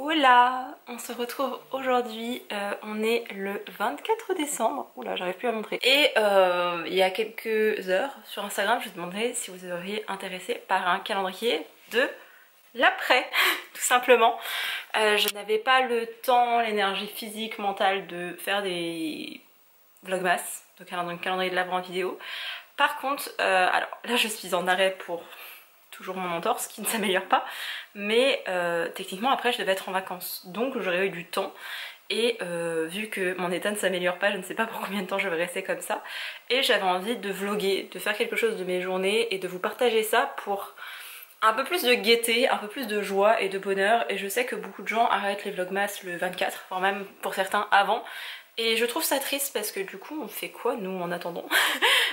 Hola, on se retrouve aujourd'hui, on est le 24 décembre, oula j'arrive plus à montrer, et il y a quelques heures sur Instagram je vous demandais si vous seriez intéressé par un calendrier de l'après, tout simplement. Je n'avais pas le temps, l'énergie physique, mentale de faire des vlogmas, donc un calendrier de l'avant en vidéo. Par contre, alors là je suis en arrêt pour toujours mon entorse qui ne s'améliore pas, mais techniquement après je devais être en vacances, donc j'aurais eu du temps. Et vu que mon état ne s'améliore pas, je ne sais pas pour combien de temps je vais rester comme ça, et j'avais envie de vlogger, de faire quelque chose de mes journées et de vous partager ça pour un peu plus de gaieté, un peu plus de joie et de bonheur. Et je sais que beaucoup de gens arrêtent les vlogmas le 24, voire même pour certains avant. Et je trouve ça triste parce que du coup on fait quoi nous en attendant?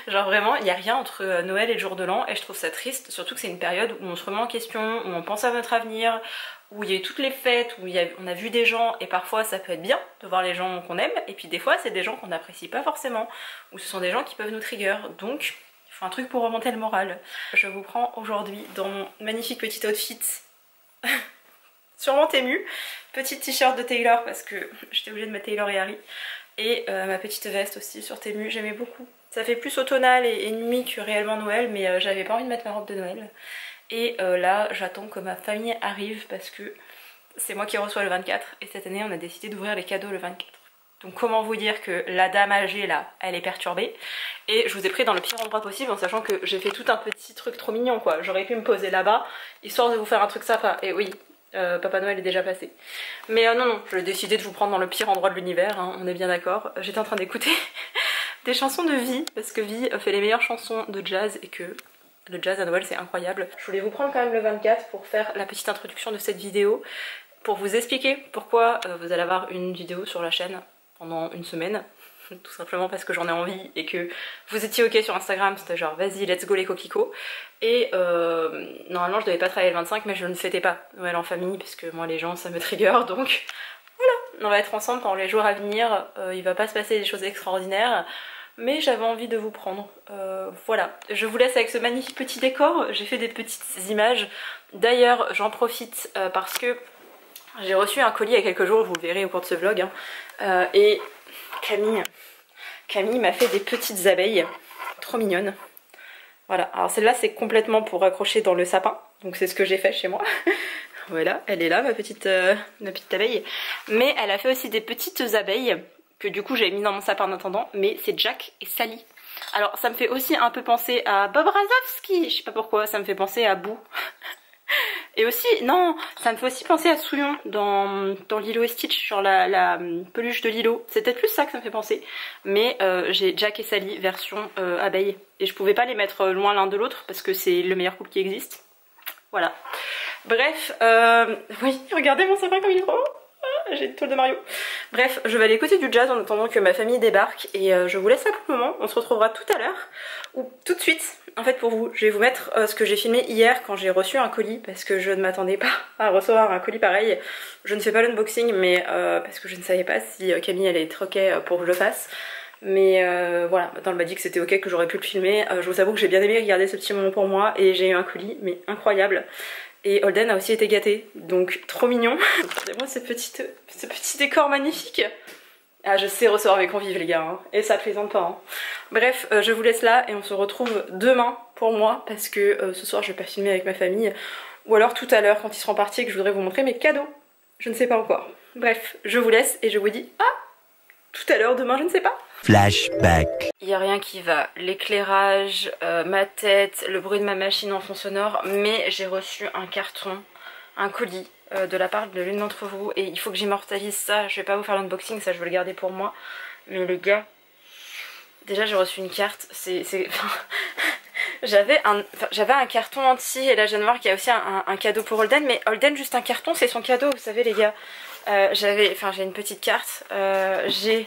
Genre vraiment il n'y a rien entre Noël et le jour de l'an, et je trouve ça triste, surtout que c'est une période où on se remet en question, où on pense à notre avenir, où il y a eu toutes les fêtes, où on a vu des gens, et parfois ça peut être bien de voir les gens qu'on aime, et puis des fois c'est des gens qu'on n'apprécie pas forcément, ou ce sont des gens qui peuvent nous trigger, donc il faut un truc pour remonter le moral. Je vous prends aujourd'hui dans mon magnifique petit outfit sûrement Temu, petite t-shirt de Taylor parce que j'étais obligée de mettre Taylor et Harry, et ma petite veste aussi sur Temu, j'aimais beaucoup. Ça fait plus automnal et nuit que réellement Noël, mais j'avais pas envie de mettre ma robe de Noël. Et là j'attends que ma famille arrive parce que c'est moi qui reçois le 24, et cette année on a décidé d'ouvrir les cadeaux le 24. Donc comment vous dire que la dame âgée là, elle est perturbée, et je vous ai pris dans le pire endroit possible en sachant que j'ai fait tout un petit truc trop mignon quoi. J'aurais pu me poser là-bas histoire de vous faire un truc sympa, et oui, Papa Noël est déjà passé. Mais non, j'ai décidé de vous prendre dans le pire endroit de l'univers, hein, on est bien d'accord. J'étais en train d'écouter des chansons de Vi, parce que Vi fait les meilleures chansons de jazz, et que le jazz à Noël c'est incroyable. Je voulais vous prendre quand même le 24 pour faire la petite introduction de cette vidéo, pour vous expliquer pourquoi vous allez avoir une vidéo sur la chaîne pendant une semaine. Tout simplement parce que j'en ai envie et que vous étiez ok sur Instagram, c'était genre vas-y let's go les coquelicots. Et normalement je devais pas travailler le 25, mais je ne fêtais pas Noël en famille parce que moi les gens ça me trigger, donc voilà, on va être ensemble pendant les jours à venir. Il va pas se passer des choses extraordinaires, mais j'avais envie de vous prendre. Voilà, je vous laisse avec ce magnifique petit décor. J'ai fait des petites images, d'ailleurs j'en profite parce que j'ai reçu un colis il y a quelques jours, vous le verrez au cours de ce vlog, hein. Et Camille m'a fait des petites abeilles trop mignonnes. Voilà, alors celle-là c'est complètement pour accrocher dans le sapin, donc c'est ce que j'ai fait chez moi. Voilà, elle est là ma petite abeille. Mais elle a fait aussi des petites abeilles que du coup j'ai mis dans mon sapin en attendant, mais c'est Jack et Sally. Alors ça me fait aussi un peu penser à Bob Razowski, je sais pas pourquoi, ça me fait penser à Boo. Et aussi, non, ça me fait aussi penser à Souillon dans Lilo et Stitch, sur la peluche de Lilo. C'est peut-être plus ça que ça me fait penser. Mais j'ai Jack et Sally version abeille. Et je pouvais pas les mettre loin l'un de l'autre parce que c'est le meilleur couple qui existe. Voilà. Bref, oui, regardez mon sapin comme il est trop beau. J'ai une toile de Mario. Bref, je vais aller écouter du jazz en attendant que ma famille débarque, et je vous laisse là pour le moment. On se retrouvera tout à l'heure, ou tout de suite. En fait pour vous, je vais vous mettre ce que j'ai filmé hier quand j'ai reçu un colis, parce que je ne m'attendais pas à recevoir un colis pareil. Je ne fais pas l'unboxing, mais parce que je ne savais pas si Camille allait être ok pour que je le fasse. Mais voilà, maintenant elle m'a dit que c'était ok, que j'aurais pu le filmer. Je vous avoue que j'ai bien aimé regarder ce petit moment pour moi, et j'ai eu un colis, mais incroyable. Et Holden a aussi été gâté, donc trop mignon. Regardez-moi ce petit décor magnifique. Ah, je sais recevoir mes convives les gars, hein. Et ça plaisante pas, hein. Bref, je vous laisse là et on se retrouve demain pour moi, parce que ce soir je vais pas filmer avec ma famille. Ou alors tout à l'heure quand ils seront partis et que je voudrais vous montrer mes cadeaux. Je ne sais pas encore. Bref, je vous laisse et je vous dis tout à l'heure, demain, je ne sais pas. Flashback. Il n'y a rien qui va, l'éclairage, ma tête, le bruit de ma machine en fond sonore, mais j'ai reçu un carton, un colis de la part de l'une d'entre vous, et il faut que j'immortalise ça. Je vais pas vous faire l'unboxing, ça je veux le garder pour moi, mais les gars, déjà j'ai reçu une carte, j'avais un carton entier, et là je viens de voir qu'il y a aussi un cadeau pour Holden, mais Holden juste un carton c'est son cadeau, vous savez les gars. J'ai une petite carte, j'ai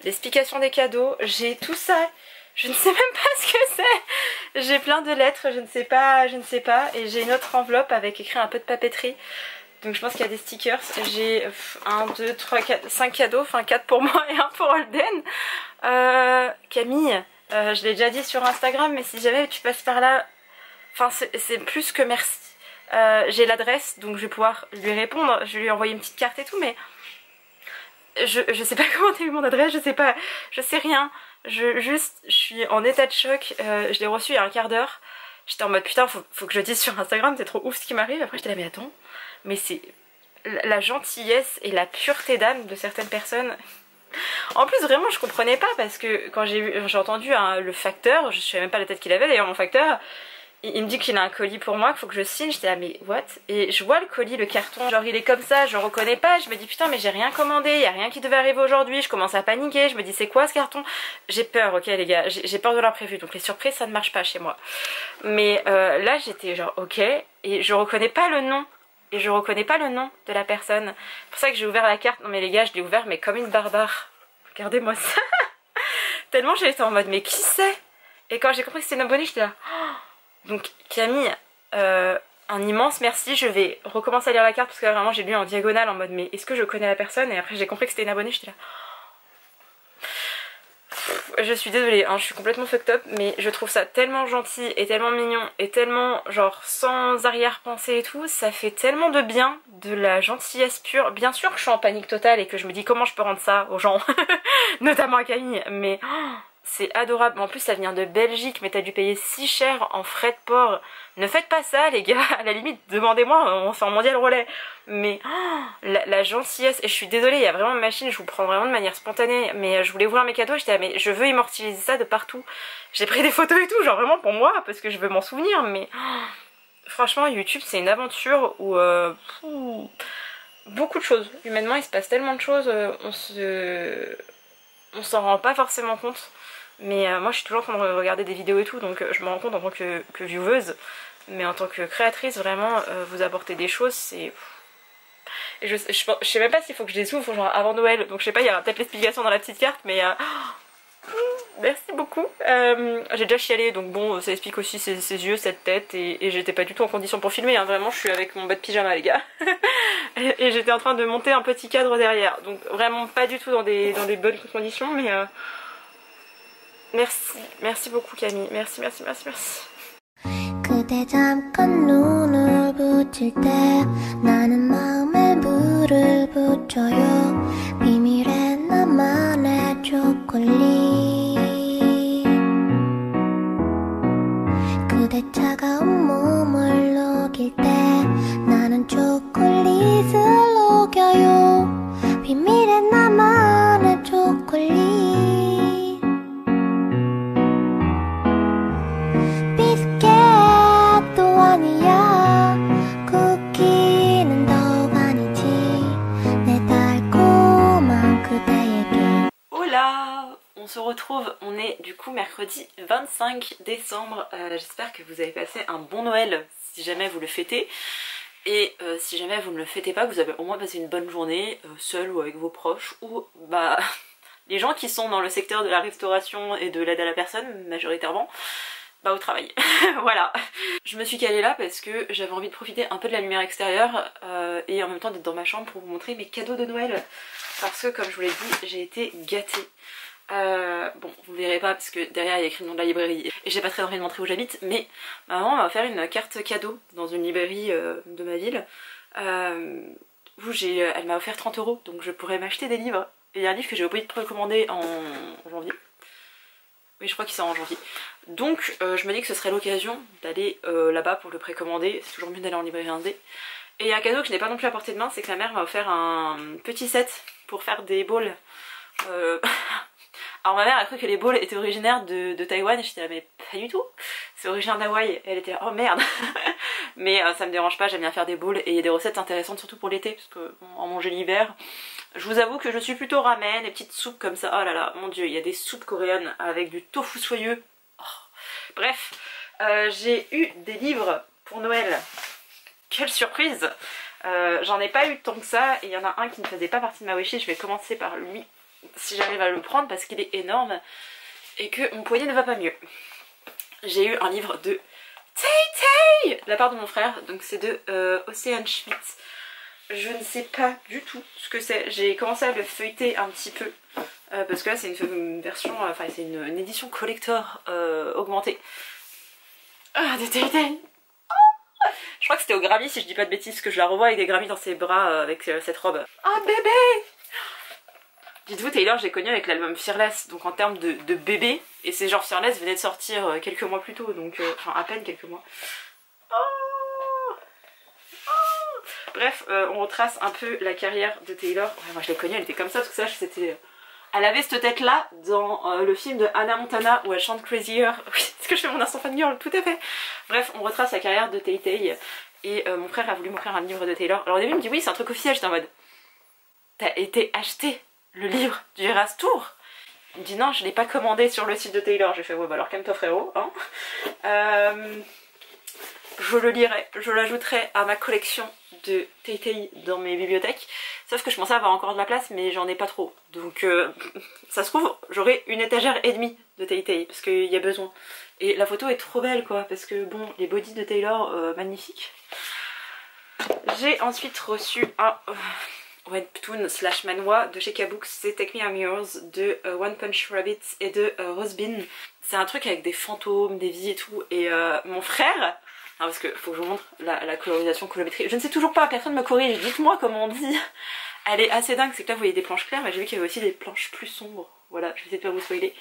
l'explication des cadeaux, j'ai tout ça, je ne sais même pas ce que c'est. J'ai plein de lettres, je ne sais pas, et j'ai une autre enveloppe avec écrit un peu de papeterie. Donc je pense qu'il y a des stickers. J'ai 1, 2, 3, 4, 5 cadeaux, enfin 4 pour moi et 1 pour Holden. Camille, je l'ai déjà dit sur Instagram, mais si jamais tu passes par là, enfin c'est plus que merci. J'ai l'adresse, donc je vais pouvoir lui répondre. Je vais lui envoyer une petite carte et tout, mais je sais pas comment t'as eu mon adresse, je sais rien. Je suis en état de choc. Je l'ai reçu il y a un quart d'heure. J'étais en mode putain, faut que je le dise sur Instagram, c'est trop ouf ce qui m'arrive. Après j'étais là, mais attends, mais c'est la gentillesse et la pureté d'âme de certaines personnes. En plus vraiment je comprenais pas parce que quand j'ai entendu le facteur, je savais même pas la tête qu'il avait d'ailleurs mon facteur, il me dit qu'il a un colis pour moi, qu'il faut que je signe, j'étais là mais what? Et je vois le colis, le carton, genre il est comme ça, je reconnais pas, je me dis putain mais j'ai rien commandé, y a rien qui devait arriver aujourd'hui, je commence à paniquer, je me dis c'est quoi ce carton? J'ai peur, ok les gars, j'ai peur de l'imprévu, donc les surprises ça ne marche pas chez moi. Mais là j'étais genre ok, et je reconnais pas le nom. Et je reconnais pas le nom de la personne. C'est pour ça que j'ai ouvert la carte. Non mais les gars, je l'ai ouvert mais comme une barbare. Regardez-moi ça. Tellement j'ai été en mode mais qui c'est? Et quand j'ai compris que c'était une abonnée, j'étais là. Oh. Donc Camille, un immense merci. Je vais recommencer à lire la carte parce que là, vraiment j'ai lu en diagonale en mode mais est-ce que je connais la personne? Et après j'ai compris que c'était une abonnée, j'étais là. Je suis désolée, hein, je suis complètement fucked up, mais je trouve ça tellement gentil et tellement mignon et tellement genre sans arrière-pensée et tout, ça fait tellement de bien, de la gentillesse pure. Bien sûr que je suis en panique totale et que je me dis comment je peux rendre ça aux gens, notamment à Camille, mais oh, c'est adorable. En plus ça vient de Belgique, mais t'as dû payer si cher en frais de port. Ne faites pas ça les gars, à la limite demandez-moi, on fait un mondial relais. Mais oh, la gentillesse, et je suis désolée, il y a vraiment une machine, je vous prends vraiment de manière spontanée, mais je voulais ouvrir mes cadeaux, j'étais là, mais je veux immortaliser ça de partout. J'ai pris des photos et tout, genre vraiment pour moi, parce que je veux m'en souvenir, mais oh, franchement YouTube c'est une aventure où beaucoup de choses, humainement il se passe tellement de choses, on s'en rend pas forcément compte. Mais moi je suis toujours en train de regarder des vidéos et tout, donc je me rends compte en tant que vieweuse. Mais en tant que créatrice, vraiment, vous apportez des choses, c'est... Et je sais même pas s'il faut que je les ouvre genre avant Noël, donc je sais pas, il y aura peut-être l'explication dans la petite carte, mais... merci beaucoup. J'ai déjà chialé, donc bon, ça explique aussi ses yeux, cette tête, et j'étais pas du tout en condition pour filmer, hein. Vraiment je suis avec mon bas de pyjama les gars. et j'étais en train de monter un petit cadre derrière, donc vraiment pas du tout dans des bonnes conditions, mais... merci beaucoup Camille, merci. 그대 잠깐 눈을 붙일 때 나는 마음에 물을 붙여요 비밀의 나만의 초콜릿 그대 차가운 몸을 녹일 때 나는 초콜릿을 녹여요 비밀의 나만의 초콜릿 On se retrouve, on est du coup mercredi 25 décembre, j'espère que vous avez passé un bon Noël si jamais vous le fêtez, et si jamais vous ne le fêtez pas, que vous avez au moins passé une bonne journée, seul ou avec vos proches, ou bah les gens qui sont dans le secteur de la restauration et de l'aide à la personne majoritairement, bah au travail. Voilà. Je me suis calée là parce que j'avais envie de profiter un peu de la lumière extérieure et en même temps d'être dans ma chambre pour vous montrer mes cadeaux de Noël, parce que comme je vous l'ai dit, j'ai été gâtée. Bon, vous verrez pas parce que derrière il y a écrit le nom de la librairie et j'ai pas très envie de montrer où j'habite, mais ma maman m'a offert une carte cadeau dans une librairie de ma ville où elle m'a offert 30 €, donc je pourrais m'acheter des livres. Et il y a un livre que j'ai oublié de précommander en janvier. Oui, je crois qu'il sort en janvier. Donc je me dis que ce serait l'occasion d'aller là-bas pour le précommander. C'est toujours mieux d'aller en librairie indé. Et un cadeau que je n'ai pas non plus à portée de main, c'est que ma mère m'a offert un petit set pour faire des bowls. Alors ma mère a cru que les bowls étaient originaires de Taïwan et j'étais là mais pas du tout, c'est originaire d'Hawaï. Et elle était là oh merde. Mais ça me dérange pas, j'aime bien faire des bowls et il y a des recettes intéressantes surtout pour l'été parce que bon, en manger l'hiver. Je vous avoue que je suis plutôt ramen, des petites soupes comme ça. Oh là là, mon dieu, il y a des soupes coréennes avec du tofu soyeux. Oh. Bref, j'ai eu des livres pour Noël. Quelle surprise. J'en ai pas eu tant que ça et il y en a un qui ne faisait pas partie de ma wishlist, je vais commencer par lui. Si j'arrive à le prendre parce qu'il est énorme et que mon poignet ne va pas mieux. J'ai eu un livre de Tay de la part de mon frère, donc c'est de Ocean Schmidt. Je ne sais pas du tout ce que c'est, j'ai commencé à le feuilleter un petit peu parce que là c'est une version, enfin c'est une édition collector augmentée. Ah, de Tay. Je crois que c'était au Grammy si je dis pas de bêtises, que je la revois avec des Grammy dans ses bras avec cette robe. Ah bébé! Dites-vous, Taylor, je l'ai connue avec l'album Fearless, donc en termes de bébé, et c'est genre Fearless venait de sortir quelques mois plus tôt, donc enfin à peine quelques mois. Oh, oh. Bref, on retrace un peu la carrière de Taylor. Ouais, moi je l'ai connue, elle était comme ça, parce que ça c'était... Elle avait cette tête là dans le film de Hannah Montana où elle chante Crazier. Oui, est-ce que je fais mon instant fangirl? Tout à fait. Bref, on retrace la carrière de Tay Tay. Et mon frère a voulu m'offrir un livre de Taylor. Alors au début il me dit oui c'est un truc officiel, j'étais en mode t'as été acheté le livre du Eras Tour? Il me dit non je l'ai pas commandé sur le site de Taylor. J'ai fait ouais bah alors calme-toi frérot hein. Je le lirai, je l'ajouterai à ma collection de Tay Tay dans mes bibliothèques. Sauf que je pensais avoir encore de la place mais j'en ai pas trop. Donc ça se trouve j'aurai une étagère et demie de Tay Tay parce qu'il y a besoin. Et la photo est trop belle quoi parce que bon les bodies de Taylor magnifiques. J'ai ensuite reçu un webtoon slash manhwa de chez Kabooks, c'est Take Me I'm Yours de One Punch Rabbit et de Rosebin. C'est un truc avec des fantômes, des vies et tout. Et mon frère, parce que faut que je vous montre la colorisation, colorimétrie. Je ne sais toujours pas, personne me corrige, dites-moi comment on dit. Elle est assez dingue, c'est que là vous voyez des planches claires, mais j'ai vu qu'il y avait aussi des planches plus sombres. Voilà, je vais essayer de pas vous spoiler.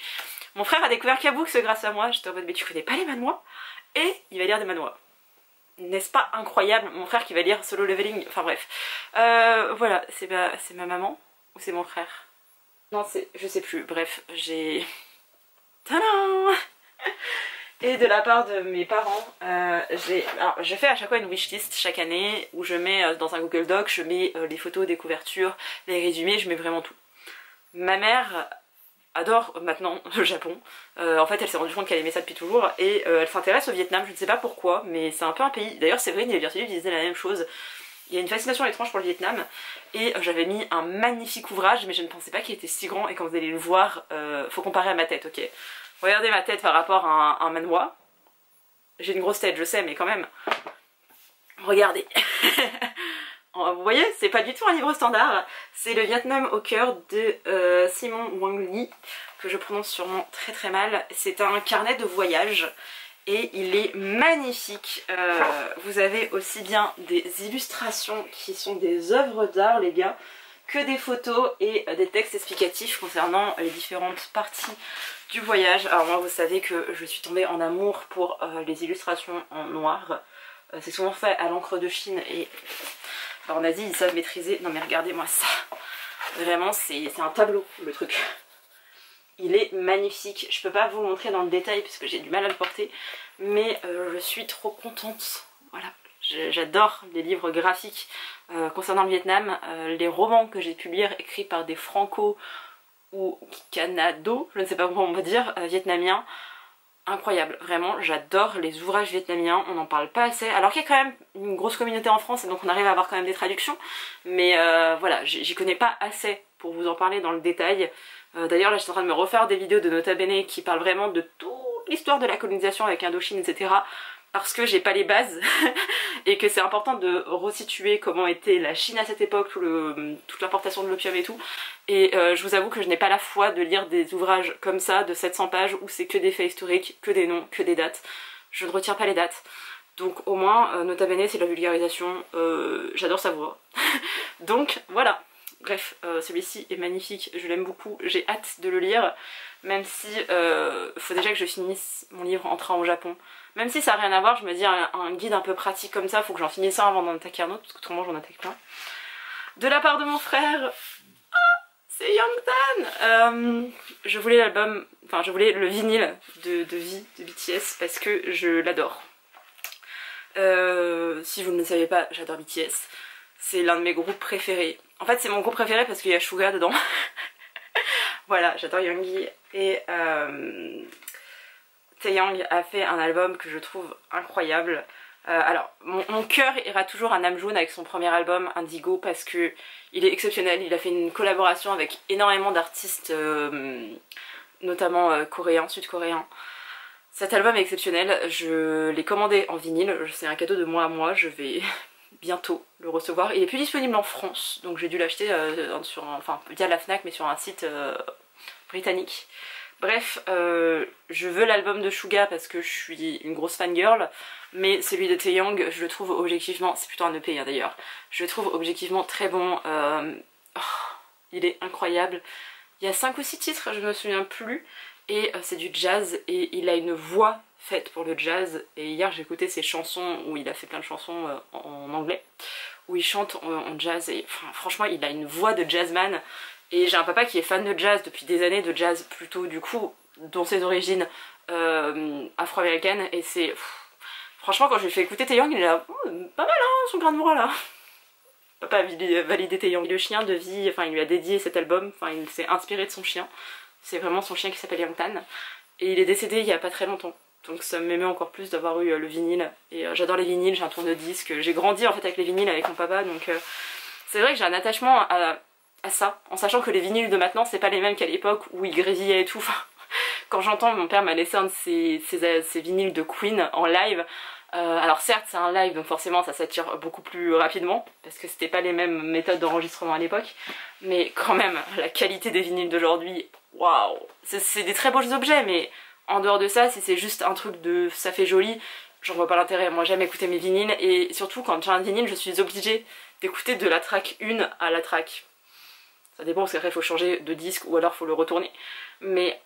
Mon frère a découvert Kabooks grâce à moi, j'étais en mode mais tu connais pas les manhwas? Et il va lire des manhwas. N'est-ce pas incroyable? Mon frère qui va lire Solo Leveling, enfin bref. Voilà, c'est ma maman ou c'est mon frère? Non, je sais plus, bref, j'ai... Tadam! Et de la part de mes parents, je fais à chaque fois une wishlist chaque année où je mets dans un Google Doc, je mets les photos des couvertures, les résumés, je mets vraiment tout. Ma mère adore maintenant le Japon. En fait elle s'est rendue compte qu'elle aimait ça depuis toujours et elle s'intéresse au Vietnam, je ne sais pas pourquoi mais c'est un peu un pays, d'ailleurs c'est vrai, University disait la même chose. Il y a une fascination étrange pour le Vietnam et j'avais mis un magnifique ouvrage mais je ne pensais pas qu'il était si grand et quand vous allez le voir, faut comparer à ma tête, ok? Regardez ma tête par rapport à un manhwa. J'ai une grosse tête je sais mais quand même. Regardez. Vous voyez, c'est pas du tout un livre standard, c'est le Vietnam au cœur de Simon Wang Lee, que je prononce sûrement très très mal. C'est un carnet de voyage et il est magnifique. Vous avez aussi bien des illustrations qui sont des œuvres d'art les gars, que des photos et des textes explicatifs concernant les différentes parties du voyage. Alors moi vous savez que je suis tombée en amour pour les illustrations en noir. C'est souvent fait à l'encre de Chine et... Alors en Asie ils savent maîtriser, non mais regardez moi ça, vraiment c'est un tableau le truc. Il est magnifique, je peux pas vous montrer dans le détail puisque j'ai du mal à le porter, mais je suis trop contente, voilà. J'adore les livres graphiques concernant le Vietnam, les romans que j'ai pu lire écrits par des franco ou canado, je ne sais pas comment on va dire, vietnamiens. Incroyable, vraiment j'adore les ouvrages vietnamiens, on n'en parle pas assez, alors qu'il y a quand même une grosse communauté en France et donc on arrive à avoir quand même des traductions, mais voilà, j'y connais pas assez pour vous en parler dans le détail. D'ailleurs là je suis en train de me refaire des vidéos de Nota Bene qui parlent vraiment de toute l'histoire de la colonisation avec Indochine etc. Parce que j'ai pas les bases et que c'est important de resituer comment était la Chine à cette époque, toute l'importation de l'opium et tout. Et je vous avoue que je n'ai pas la foi de lire des ouvrages comme ça de 700 pages où c'est que des faits historiques, que des noms, que des dates. Je ne retiens pas les dates. Donc au moins, Nota Bene c'est de la vulgarisation, j'adore sa voix. Donc voilà. Bref, celui-ci est magnifique, je l'aime beaucoup, j'ai hâte de le lire. Même si faut déjà que je finisse mon livre En train au Japon. Même si ça n'a rien à voir, je me dis un guide un peu pratique comme ça, faut que j'en finisse un avant d'en attaquer un autre, parce qu'autrement j'en attaque plein. De la part de mon frère, c'est Youngtan. Je voulais l'album, enfin je voulais le vinyle de V de BTS parce que je l'adore. Si vous ne le savez pas, j'adore BTS. C'est l'un de mes groupes préférés. En fait c'est mon groupe préféré parce qu'il y a Suga dedans. Voilà, j'adore Yoongi et Taeyang a fait un album que je trouve incroyable. Alors, mon cœur ira toujours à Namjoon avec son premier album Indigo parce que il est exceptionnel. Il a fait une collaboration avec énormément d'artistes, notamment coréens, sud-coréens. Cet album est exceptionnel. Je l'ai commandé en vinyle. C'est un cadeau de moi à moi. Je vais bientôt le recevoir. Il est plus disponible en France, donc j'ai dû l'acheter via la Fnac, mais sur un site britannique. Bref, je veux l'album de Suga parce que je suis une grosse fangirl, mais celui de Taeyang, je le trouve objectivement, c'est plutôt un EP hein, d'ailleurs, je le trouve objectivement très bon, il est incroyable. Il y a 5 ou 6 titres, je me souviens plus, et c'est du jazz, et il a une voix faite pour le jazz, et hier j'ai écouté ses chansons, où il a fait plein de chansons en anglais, où il chante en jazz, et franchement il a une voix de jazzman. Et j'ai un papa qui est fan de jazz depuis des années, de jazz plutôt du coup dans ses origines afro-américaines, et c'est... Franchement quand je lui ai fait écouter Taeyang, il est là, pas mal hein son grain de voix là. Papa a validé Taeyang. Le chien de vie, enfin il lui a dédié cet album, enfin il s'est inspiré de son chien. C'est vraiment son chien qui s'appelle Yangtan. Et il est décédé il y a pas très longtemps. Donc ça m'émeut encore plus d'avoir eu le vinyle. Et j'adore les vinyles, j'ai un tourne-disque. J'ai grandi en fait avec les vinyles avec mon papa, donc c'est vrai que j'ai un attachement à ça, en sachant que les vinyles de maintenant c'est pas les mêmes qu'à l'époque où ils grésillaient et tout. Enfin, quand j'entends, mon père m'a laissé un de ses vinyles de Queen en live, alors certes c'est un live donc forcément ça s'attire beaucoup plus rapidement parce que c'était pas les mêmes méthodes d'enregistrement à l'époque, mais quand même la qualité des vinyles d'aujourd'hui, waouh, c'est des très beaux objets, mais en dehors de ça, si c'est juste un truc de ça fait joli, j'en vois pas l'intérêt. Moi j'aime écouter mes vinyles, et surtout quand j'ai un vinyle je suis obligée d'écouter de la track 1 à la track, ça dépend parce qu'après il faut changer de disque ou alors il faut le retourner, mais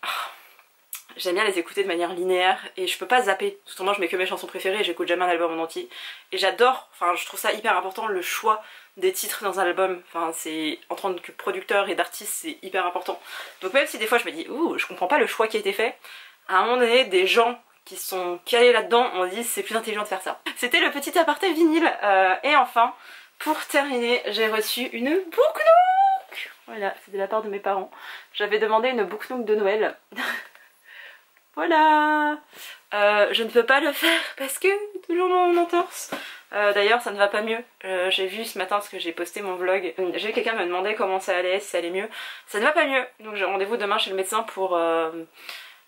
j'aime bien les écouter de manière linéaire et je peux pas zapper. Souvent je mets que mes chansons préférées et j'écoute jamais un album en entier. Et j'adore, enfin je trouve ça hyper important, le choix des titres dans un album. Enfin c'est, en tant que producteur et d'artiste, c'est hyper important. Donc même si des fois je me dis ouh je comprends pas le choix qui a été fait, à un moment donné des gens qui sont calés là-dedans on dit c'est plus intelligent de faire ça. C'était le petit aparté vinyle. Et enfin, pour terminer, j'ai reçu une Book Nook. Voilà, c'est de la part de mes parents. J'avais demandé une Book Nook de Noël. Voilà, je ne peux pas le faire parce que toujours mon entorse. D'ailleurs ça ne va pas mieux, j'ai vu ce matin parce que j'ai posté mon vlog, j'ai vu quelqu'un me demander comment ça allait, si ça allait mieux. Ça ne va pas mieux, donc j'ai rendez-vous demain chez le médecin pour...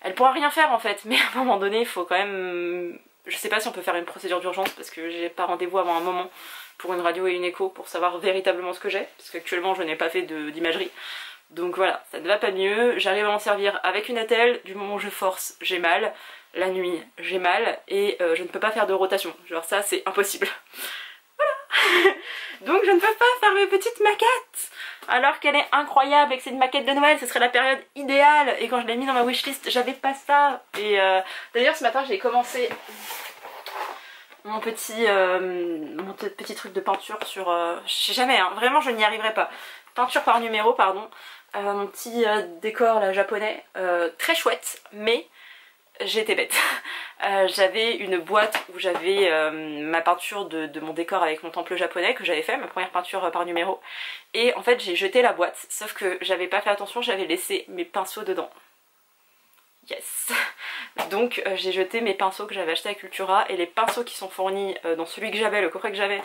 Elle pourra rien faire en fait, mais à un moment donné il faut quand même... Je sais pas si on peut faire une procédure d'urgence parce que j'ai pas rendez-vous avant un moment pour une radio et une écho pour savoir véritablement ce que j'ai, parce qu'actuellement je n'ai pas fait d'imagerie. Donc voilà, ça ne va pas mieux, j'arrive à m'en servir avec une attelle, du moment où je force, j'ai mal, la nuit, j'ai mal, et je ne peux pas faire de rotation, genre ça c'est impossible. Voilà. Donc je ne peux pas faire mes petites maquettes, alors qu'elle est incroyable et que c'est une maquette de Noël, ce serait la période idéale, et quand je l'ai mis dans ma wishlist, j'avais pas ça. Et d'ailleurs ce matin j'ai commencé mon petit truc de peinture sur... je sais jamais, hein, vraiment je n'y arriverai pas. Peinture par numéro, pardon. Mon petit décor là, japonais, très chouette, mais j'ai été bête. J'avais une boîte où j'avais ma peinture de mon décor avec mon temple japonais que j'avais fait, ma première peinture par numéro, et en fait j'ai jeté la boîte, sauf que j'avais pas fait attention, j'avais laissé mes pinceaux dedans. Yes. Donc j'ai jeté mes pinceaux que j'avais achetés à Cultura, et les pinceaux qui sont fournis dans celui que j'avais, le coffret que j'avais,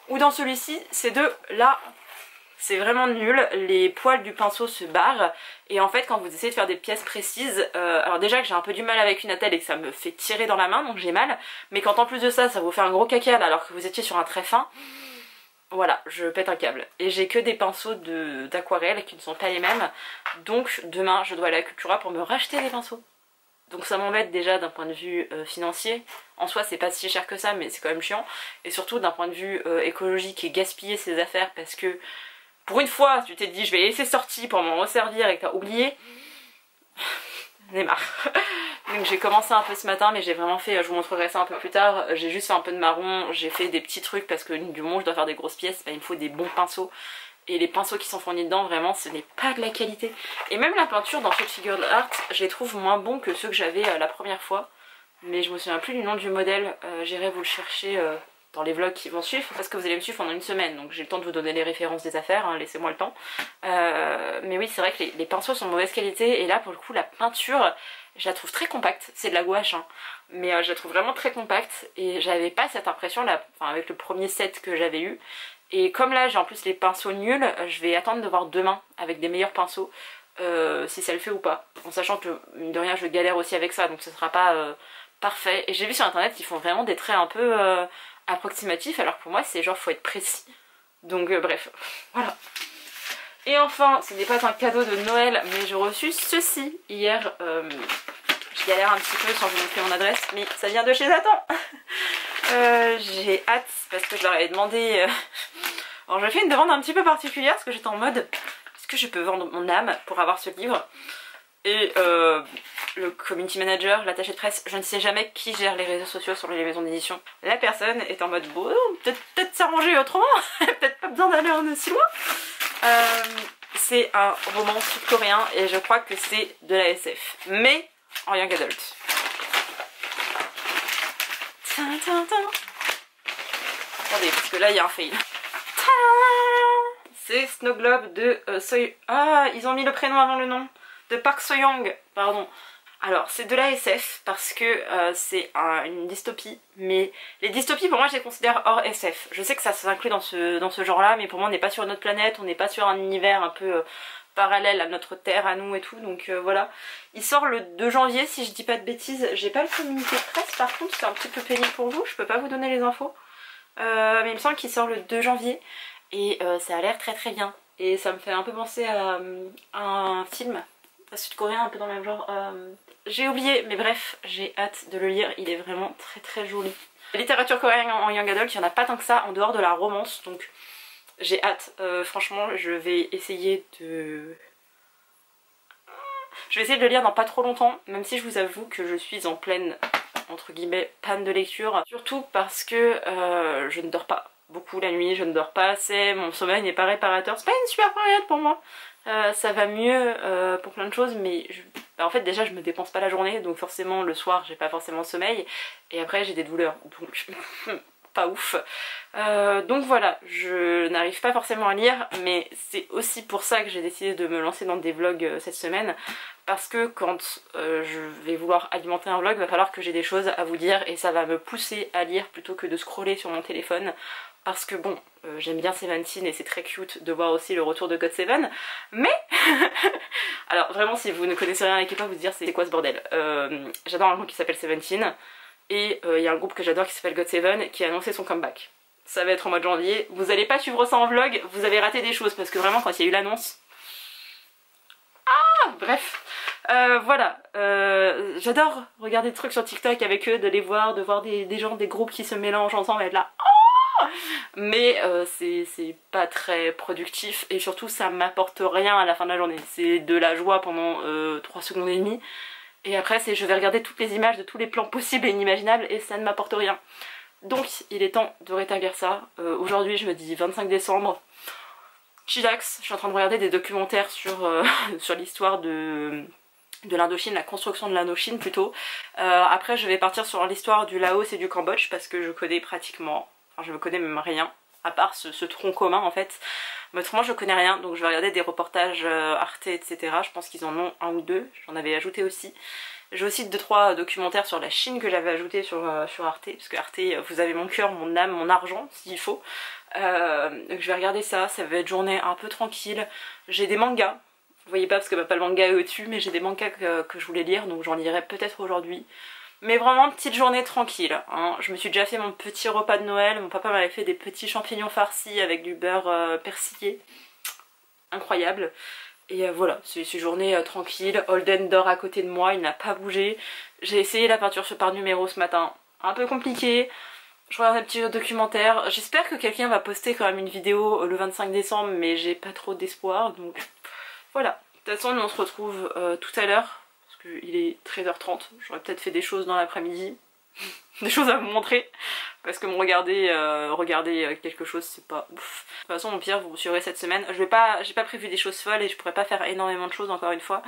ou dans celui-ci, c'est de là. C'est vraiment nul, les poils du pinceau se barrent, et en fait quand vous essayez de faire des pièces précises, alors déjà que j'ai un peu du mal avec une attelle et que ça me fait tirer dans la main donc j'ai mal, mais quand en plus de ça ça vous fait un gros caca alors que vous étiez sur un trait fin, voilà, je pète un câble. Et j'ai que des pinceaux d'aquarelle qui ne sont pas les mêmes, donc demain je dois aller à Cultura pour me racheter des pinceaux. Donc ça m'embête déjà d'un point de vue financier, en soi c'est pas si cher que ça mais c'est quand même chiant, et surtout d'un point de vue écologique et gaspiller ses affaires parce que pour une fois, tu t'es dit je vais les laisser sortir pour m'en resservir et que t'as oublié. J'en ai marre. Donc j'ai commencé un peu ce matin, mais j'ai vraiment fait, je vous montrerai ça un peu plus tard, j'ai juste fait un peu de marron, j'ai fait des petits trucs parce que du moment où je dois faire des grosses pièces, bah, il me faut des bons pinceaux. Et les pinceaux qui sont fournis dedans, vraiment, ce n'est pas de la qualité. Et même la peinture dans cette figure art, je les trouve moins bons que ceux que j'avais la première fois. Mais je me souviens plus du nom du modèle, j'irai vous le chercher... dans les vlogs qui vont suivre, parce que vous allez me suivre pendant une semaine, donc j'ai le temps de vous donner les références des affaires, hein, laissez-moi le temps. Mais oui, c'est vrai que les pinceaux sont de mauvaise qualité, et là pour le coup la peinture, je la trouve très compacte, c'est de la gouache, hein, mais je la trouve vraiment très compacte, et j'avais pas cette impression là, enfin, avec le premier set que j'avais eu. Et comme là j'ai en plus les pinceaux nuls, je vais attendre de voir demain avec des meilleurs pinceaux, si ça le fait ou pas, en sachant que mine de rien je galère aussi avec ça, donc ce sera pas parfait. Et j'ai vu sur internet qu'ils font vraiment des traits un peu... approximatif, alors pour moi c'est genre faut être précis, donc bref, voilà. Et enfin, ce n'est pas un cadeau de Noël, mais j'ai reçu ceci hier. Je galère un petit peu sans vous montrer mon adresse, mais ça vient de chez Satan. J'ai hâte parce que je leur avais demandé... Alors je fais une demande un petit peu particulière parce que j'étais en mode est-ce que je peux vendre mon âme pour avoir ce livre? Et le community manager, l'attaché de presse, je ne sais jamais qui gère les réseaux sociaux sur les maisons d'édition. La personne est en mode bon, peut-être s'arranger autrement, peut-être pas besoin d'aller en aussi loin. C'est un roman sud-coréen et je crois que c'est de la SF, mais en young adult. Attendez, parce que là il y a un fail. C'est Snow Globe de Soy... Ah, ils ont mis le prénom avant le nom. De Park So-young, pardon. Alors, c'est de la SF parce que c'est une dystopie. Mais les dystopies, pour moi, je les considère hors SF. Je sais que ça s'inclut dans ce genre-là, mais pour moi, on n'est pas sur une autre planète. On n'est pas sur un univers un peu parallèle à notre Terre, à nous et tout. Donc voilà. Il sort le 2 janvier, si je dis pas de bêtises. J'ai pas le communiqué de presse, par contre, c'est un petit peu pénible pour vous. Je peux pas vous donner les infos. Mais il me semble qu'il sort le 2 janvier. Et ça a l'air très très bien. Et ça me fait un peu penser à un film sud-coréen un peu dans le même genre. J'ai oublié, mais bref, j'ai hâte de le lire. Il est vraiment très très joli. La littérature coréenne en young adult, il n'y en a pas tant que ça en dehors de la romance. Donc j'ai hâte. Franchement, je vais essayer de... Je vais essayer de le lire dans pas trop longtemps. Même si je vous avoue que je suis en pleine, entre guillemets, panne de lecture. Surtout parce que je ne dors pas beaucoup la nuit, je ne dors pas assez, mon sommeil n'est pas réparateur, c'est pas une super période pour moi. Ça va mieux pour plein de choses, mais en fait déjà je me dépense pas la journée, donc forcément le soir j'ai pas forcément le sommeil, et après j'ai des douleurs, donc pas ouf. Donc voilà, je n'arrive pas forcément à lire, mais c'est aussi pour ça que j'ai décidé de me lancer dans des vlogs cette semaine, parce que quand je vais vouloir alimenter un vlog, il va falloir que j'ai des choses à vous dire, et ça va me pousser à lire plutôt que de scroller sur mon téléphone. Parce que bon, j'aime bien Seventeen et c'est très cute de voir aussi le retour de GOT7, mais... Alors vraiment, si vous ne connaissez rien à K-pop, vous dire c'est quoi ce bordel. J'adore un groupe qui s'appelle Seventeen, et il y a un groupe que j'adore qui s'appelle GOT7 qui a annoncé son comeback. Ça va être en mois de janvier, vous allez pas suivre ça en vlog, vous avez raté des choses, parce que vraiment quand il y a eu l'annonce... Ah bref, voilà, j'adore regarder des trucs sur TikTok avec eux, de les voir, de voir des gens, des groupes qui se mélangent ensemble et être là... Mais c'est pas très productif et surtout ça m'apporte rien à la fin de la journée. C'est de la joie pendant 3 secondes et demie et après c'est je vais regarder toutes les images de tous les plans possibles et inimaginables et ça ne m'apporte rien. Donc il est temps de rétablir ça. Aujourd'hui je me dis 25 décembre, chillax, je suis en train de regarder des documentaires sur, sur l'histoire de l'Indochine, la construction de l'Indochine plutôt. Après je vais partir sur l'histoire du Laos et du Cambodge parce que je connais pratiquement... Enfin, je ne connais même rien, à part ce tronc commun en fait. Mais autrement je connais rien, donc je vais regarder des reportages Arte, etc. Je pense qu'ils en ont un ou deux, j'en avais ajouté aussi. J'ai aussi 2-3 documentaires sur la Chine que j'avais ajouté sur Arte, parce que Arte, vous avez mon cœur, mon âme, mon argent, s'il faut. Donc je vais regarder ça, ça va être journée un peu tranquille. J'ai des mangas, vous voyez pas parce que pas le manga est au-dessus, mais j'ai des mangas que je voulais lire, donc j'en lirai peut-être aujourd'hui. Mais vraiment petite journée tranquille, hein. Je me suis déjà fait mon petit repas de Noël, mon papa m'avait fait des petits champignons farcis avec du beurre persillé. Incroyable. Et voilà, c'est une journée tranquille. Holden dort à côté de moi, il n'a pas bougé. J'ai essayé la peinture par numéro ce matin, un peu compliqué. Je regarde un petit documentaire. J'espère que quelqu'un va poster quand même une vidéo le 25 décembre, mais j'ai pas trop d'espoir, donc voilà. De toute façon, nous on se retrouve tout à l'heure. Il est 13h30, j'aurais peut-être fait des choses dans l'après-midi, des choses à vous montrer, parce que me regarder quelque chose c'est pas ouf. De toute façon au pire vous suivrez cette semaine, j'ai pas prévu des choses folles et je pourrais pas faire énormément de choses encore une fois,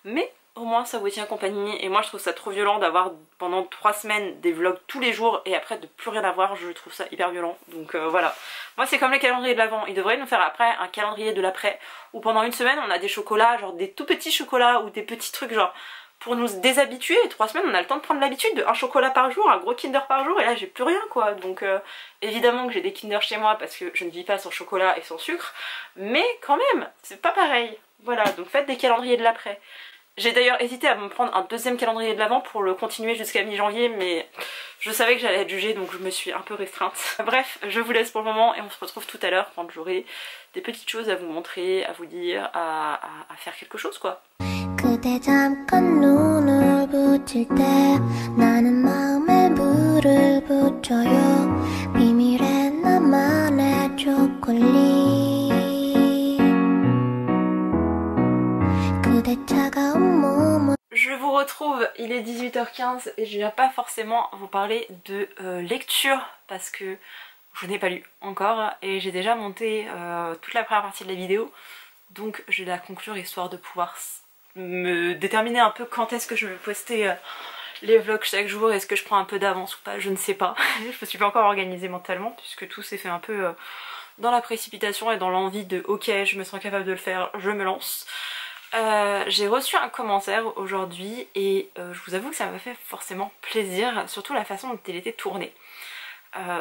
mais au moins ça vous tient compagnie et moi je trouve ça trop violent d'avoir pendant 3 semaines des vlogs tous les jours et après de plus rien avoir, je trouve ça hyper violent, donc voilà. Moi c'est comme le calendrier de l'avant, ils devraient nous faire après un calendrier de l'après où pendant une semaine on a des chocolats, genre des tout petits chocolats ou des petits trucs genre pour nous déshabituer, et 3 semaines on a le temps de prendre l'habitude de un chocolat par jour, un gros Kinder par jour et là j'ai plus rien quoi, donc évidemment que j'ai des Kinder chez moi parce que je ne vis pas sans chocolat et sans sucre, mais quand même c'est pas pareil, voilà, donc faites des calendriers de l'après. J'ai d'ailleurs hésité à me prendre un deuxième calendrier de l'Avent pour le continuer jusqu'à mi-janvier, mais je savais que j'allais être jugée, donc je me suis un peu restreinte. Bref, je vous laisse pour le moment et on se retrouve tout à l'heure quand j'aurai des petites choses à vous montrer, à vous dire, à faire quelque chose quoi. 그대 잠깐 눈을 붙일 때 나는 마음에 물을 붙여요 비밀의 나만의 초콜릿 그대 차가운 몸을. Je vous retrouve, il est 18h15 et je viens pas forcément vous parler de lecture parce que je n'ai pas lu encore et j'ai déjà monté toute la première partie de la vidéo, donc je vais la conclure histoire de pouvoir me déterminer un peu quand est-ce que je vais poster les vlogs chaque jour. Est-ce que je prends un peu d'avance ou pas, je ne sais pas. Je me suis pas encore organisée mentalement puisque tout s'est fait un peu dans la précipitation et dans l'envie de ok je me sens capable de le faire, je me lance. J'ai reçu un commentaire aujourd'hui et je vous avoue que ça m'a fait forcément plaisir, surtout la façon dont il était tourné.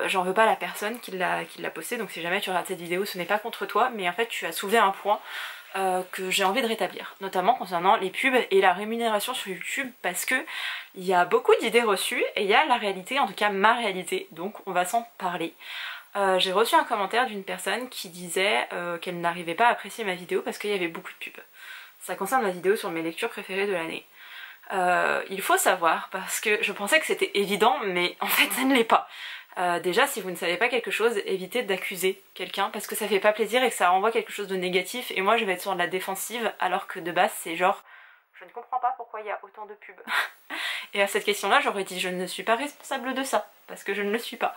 J'en veux pas à la personne qui l'a posté, donc si jamais tu regardes cette vidéo ce n'est pas contre toi, mais en fait tu as soulevé un point que j'ai envie de rétablir, notamment concernant les pubs et la rémunération sur YouTube, parce que il y a beaucoup d'idées reçues et il y a la réalité, en tout cas ma réalité, donc on va s'en parler. J'ai reçu un commentaire d'une personne qui disait qu'elle n'arrivait pas à apprécier ma vidéo parce qu'il y avait beaucoup de pubs. Ça concerne la vidéo sur mes lectures préférées de l'année. Il faut savoir, parce que je pensais que c'était évident, mais en fait ça ne l'est pas. Déjà si vous ne savez pas quelque chose, évitez d'accuser quelqu'un parce que ça fait pas plaisir et que ça renvoie quelque chose de négatif, et moi je vais être sur de la défensive alors que de base c'est genre je ne comprends pas pourquoi il y a autant de pubs. Et à cette question là j'aurais dit je ne suis pas responsable de ça parce que je ne le suis pas.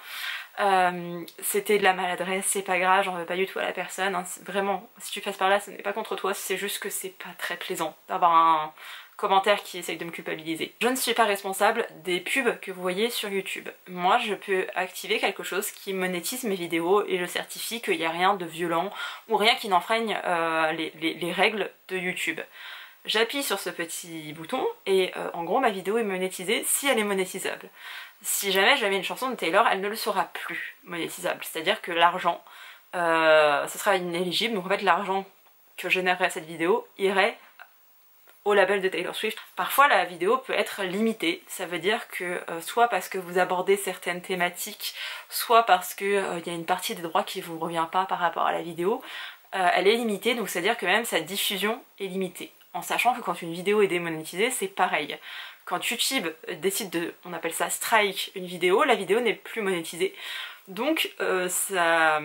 C'était de la maladresse, c'est pas grave, j'en veux pas du tout à la personne, hein. Vraiment si tu passes par là ce n'est pas contre toi, c'est juste que c'est pas très plaisant d'avoir un commentaire qui essaye de me culpabiliser. Je ne suis pas responsable des pubs que vous voyez sur YouTube. Moi je peux activer quelque chose qui monétise mes vidéos et je certifie qu'il n'y a rien de violent ou rien qui n'enfreigne les règles de YouTube. J'appuie sur ce petit bouton et en gros ma vidéo est monétisée si elle est monétisable. Si jamais je mets une chanson de Taylor, elle ne le sera plus monétisable, c'est-à-dire que l'argent, ce sera inéligible, donc en fait l'argent que générerait cette vidéo irait au label de Taylor Swift. Parfois la vidéo peut être limitée, ça veut dire que soit parce que vous abordez certaines thématiques, soit parce que y a une partie des droits qui vous revient pas par rapport à la vidéo, elle est limitée, donc c'est à dire que même sa diffusion est limitée. En sachant que quand une vidéo est démonétisée, c'est pareil. Quand YouTube décide de, on appelle ça strike une vidéo, la vidéo n'est plus monétisée. Donc ça,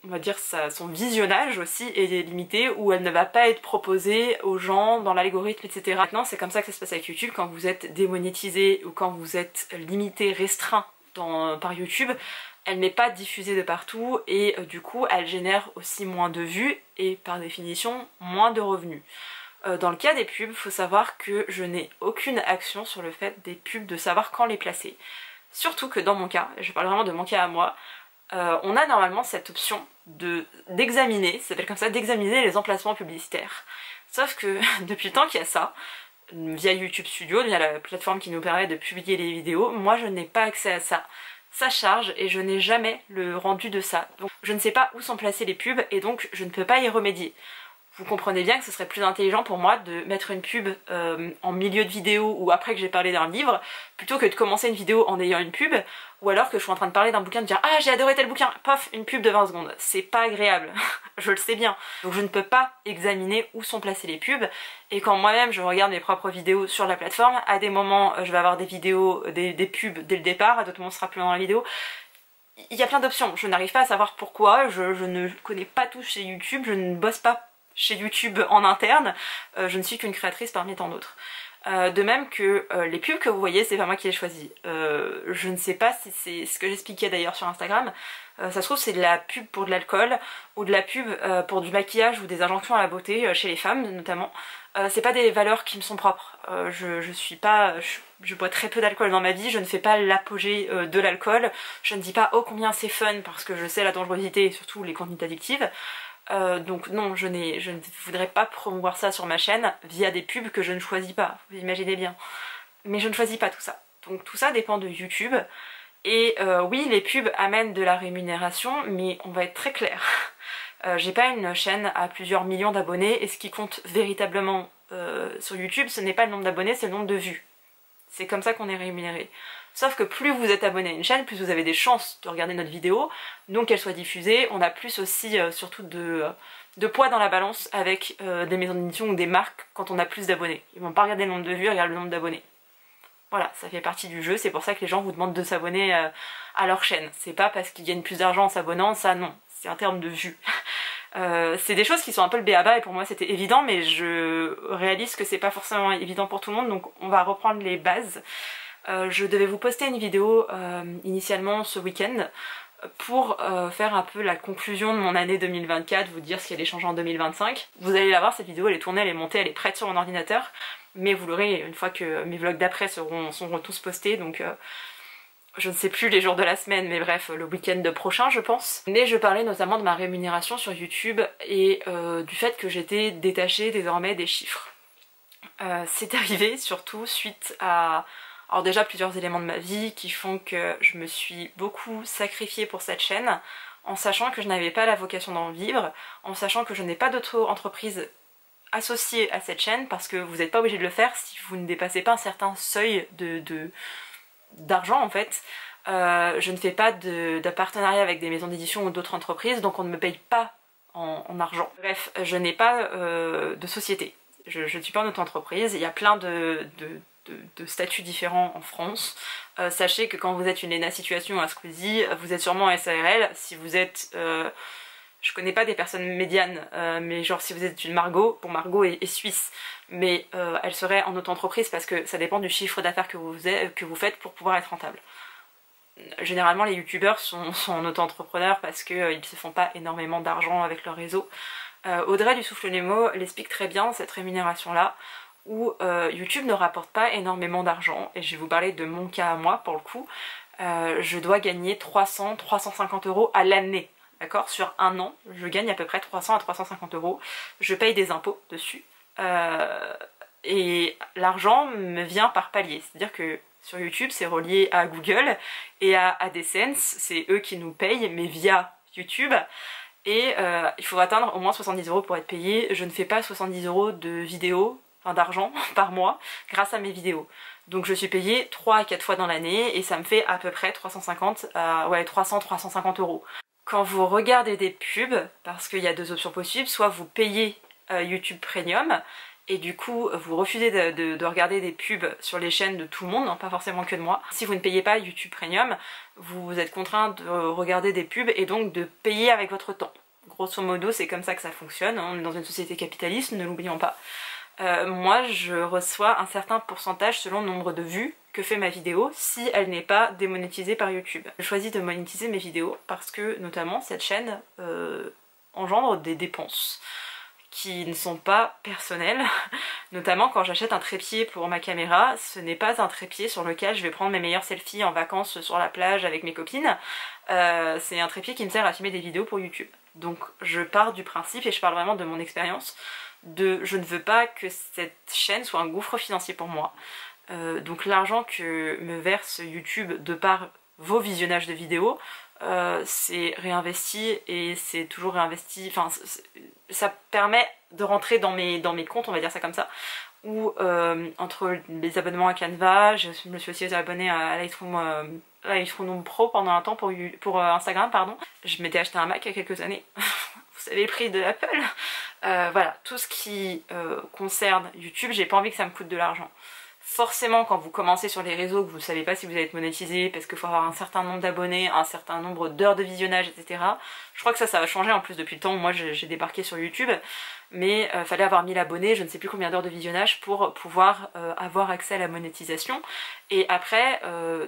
on va dire son visionnage aussi est limité, ou elle ne va pas être proposée aux gens dans l'algorithme, etc. Maintenant c'est comme ça que ça se passe avec YouTube. Quand vous êtes démonétisé ou quand vous êtes limité, restreint par YouTube, elle n'est pas diffusée de partout et du coup elle génère aussi moins de vues et par définition moins de revenus. Dans le cas des pubs, il faut savoir que je n'ai aucune action sur le fait des pubs de savoir quand les placer. Surtout que dans mon cas, je parle vraiment de mon cas à moi, on a normalement cette option d'examiner, ça s'appelle comme ça, d'examiner les emplacements publicitaires. Sauf que depuis le temps qu'il y a ça, via YouTube Studio, via la plateforme qui nous permet de publier les vidéos, moi je n'ai pas accès à ça. Ça charge et je n'ai jamais le rendu de ça. Donc je ne sais pas où sont placées les pubs et donc je ne peux pas y remédier. Vous comprenez bien que ce serait plus intelligent pour moi de mettre une pub en milieu de vidéo ou après que j'ai parlé d'un livre, plutôt que de commencer une vidéo en ayant une pub, ou alors que je suis en train de parler d'un bouquin, de dire ah j'ai adoré tel bouquin, pof, une pub de 20 secondes. C'est pas agréable, je le sais bien. Donc je ne peux pas examiner où sont placées les pubs, et quand moi-même je regarde mes propres vidéos sur la plateforme, à des moments je vais avoir des vidéos, des pubs dès le départ, à d'autres moments ce sera plus dans la vidéo. Il y a plein d'options, je n'arrive pas à savoir pourquoi, je ne connais pas tout chez YouTube, je ne bosse pas chez YouTube en interne, je ne suis qu'une créatrice parmi tant d'autres. De même que les pubs que vous voyez, c'est pas moi qui les choisis. Je ne sais pas si c'est ce que j'expliquais d'ailleurs sur Instagram, ça se trouve c'est de la pub pour de l'alcool, ou de la pub pour du maquillage ou des injonctions à la beauté, chez les femmes notamment. C'est pas des valeurs qui me sont propres. Je bois très peu d'alcool dans ma vie, je ne fais pas l'apogée de l'alcool, je ne dis pas oh combien c'est fun parce que je sais la dangerosité et surtout les conduites addictives. Donc non, je ne voudrais pas promouvoir ça sur ma chaîne via des pubs que je ne choisis pas, vous imaginez bien. Mais je ne choisis pas tout ça. Donc tout ça dépend de YouTube. Et oui, les pubs amènent de la rémunération, mais on va être très clair. J'ai pas une chaîne à plusieurs millions d'abonnés et ce qui compte véritablement sur YouTube, ce n'est pas le nombre d'abonnés, c'est le nombre de vues. C'est comme ça qu'on est rémunéré. Sauf que plus vous êtes abonné à une chaîne, plus vous avez des chances de regarder notre vidéo, donc qu'elle soit diffusée. On a plus aussi surtout de poids dans la balance avec des maisons d'édition ou des marques quand on a plus d'abonnés. Ils vont pas regarder le nombre de vues, ils regardent le nombre d'abonnés. Voilà, ça fait partie du jeu, c'est pour ça que les gens vous demandent de s'abonner à leur chaîne. C'est pas parce qu'ils gagnent plus d'argent en s'abonnant, ça non, c'est en termes de vues. C'est des choses qui sont un peu le b.a.-ba et pour moi c'était évident, mais je réalise que c'est pas forcément évident pour tout le monde, donc on va reprendre les bases. Je devais vous poster une vidéo initialement ce week-end pour faire un peu la conclusion de mon année 2024, vous dire ce qui allait changer en 2025. Vous allez la voir, cette vidéo, elle est tournée, elle est montée, elle est prête sur mon ordinateur, mais vous l'aurez une fois que mes vlogs d'après seront tous postés, donc je ne sais plus les jours de la semaine, mais bref, le week-end prochain je pense. Mais je parlais notamment de ma rémunération sur YouTube et du fait que j'étais détachée désormais des chiffres. C'est arrivé surtout suite à... Alors déjà plusieurs éléments de ma vie qui font que je me suis beaucoup sacrifiée pour cette chaîne, en sachant que je n'avais pas la vocation d'en vivre, en sachant que je n'ai pas d'auto-entreprise associée à cette chaîne, parce que vous n'êtes pas obligé de le faire si vous ne dépassez pas un certain seuil d'argent en fait. Je ne fais pas de partenariat avec des maisons d'édition ou d'autres entreprises, donc on ne me paye pas en argent. Bref, je n'ai pas de société. Je ne suis pas en auto-entreprise, il y a plein de statuts différents en France. Sachez que quand vous êtes une ENA situation à Squeezie, vous êtes sûrement en SARL. Si vous êtes... je connais pas des personnes médianes, mais genre si vous êtes une Margot, bon Margot est suisse, mais elle serait en auto-entreprise parce que ça dépend du chiffre d'affaires que vous faites pour pouvoir être rentable. Généralement les youtubeurs sont en auto-entrepreneurs parce qu'ils ne se font pas énormément d'argent avec leur réseau. Audrey du Souffle Nemo l'explique très bien, cette rémunération là, où YouTube ne rapporte pas énormément d'argent, et je vais vous parler de mon cas à moi pour le coup. Je dois gagner 300-350 € à l'année, d'accord? Sur un an, je gagne à peu près 300 à 350 €, je paye des impôts dessus, et l'argent me vient par palier, c'est-à-dire que sur YouTube c'est relié à Google et à AdSense, c'est eux qui nous payent, mais via YouTube. Et il faut atteindre au moins 70 € pour être payé. Je ne fais pas 70 € de vidéos, enfin d'argent par mois grâce à mes vidéos. Donc je suis payée 3 à 4 fois dans l'année et ça me fait à peu près 350 à 300-350 €. Quand vous regardez des pubs, parce qu'il y a deux options possibles, soit vous payez YouTube Premium et du coup vous refusez de regarder des pubs sur les chaînes de tout le monde, hein, pas forcément que de moi. Si vous ne payez pas YouTube Premium, vous êtes contraint de regarder des pubs et donc de payer avec votre temps. Grosso modo c'est comme ça que ça fonctionne, on est dans une société capitaliste, ne l'oublions pas. Moi je reçois un certain pourcentage selon le nombre de vues que fait ma vidéo si elle n'est pas démonétisée par YouTube. Je choisis de monétiser mes vidéos parce que notamment cette chaîne engendre des dépenses qui ne sont pas personnelles, notamment quand j'achète un trépied pour ma caméra, ce n'est pas un trépied sur lequel je vais prendre mes meilleurs selfies en vacances sur la plage avec mes copines, c'est un trépied qui me sert à filmer des vidéos pour YouTube. Donc je pars du principe, et je parle vraiment de mon expérience, je ne veux pas que cette chaîne soit un gouffre financier pour moi. Donc l'argent que me verse YouTube de par vos visionnages de vidéos, c'est réinvesti et c'est toujours réinvesti, enfin ça permet de rentrer dans mes comptes, on va dire ça comme ça, ou entre les abonnements à Canva, je me suis aussi abonnée à Lightroom Pro pendant un temps pour Instagram, pardon. Je m'étais acheté un Mac il y a quelques années, vous savez le prix de Apple. Voilà, tout ce qui concerne YouTube, j'ai pas envie que ça me coûte de l'argent. Forcément quand vous commencez sur les réseaux, que vous savez pas si vous allez être monétisé parce qu'il faut avoir un certain nombre d'abonnés, un certain nombre d'heures de visionnage, etc. Je crois que ça va changer en plus depuis le temps où moi j'ai débarqué sur YouTube, mais fallait avoir 1000 abonnés, je ne sais plus combien d'heures de visionnage pour pouvoir avoir accès à la monétisation. Et après,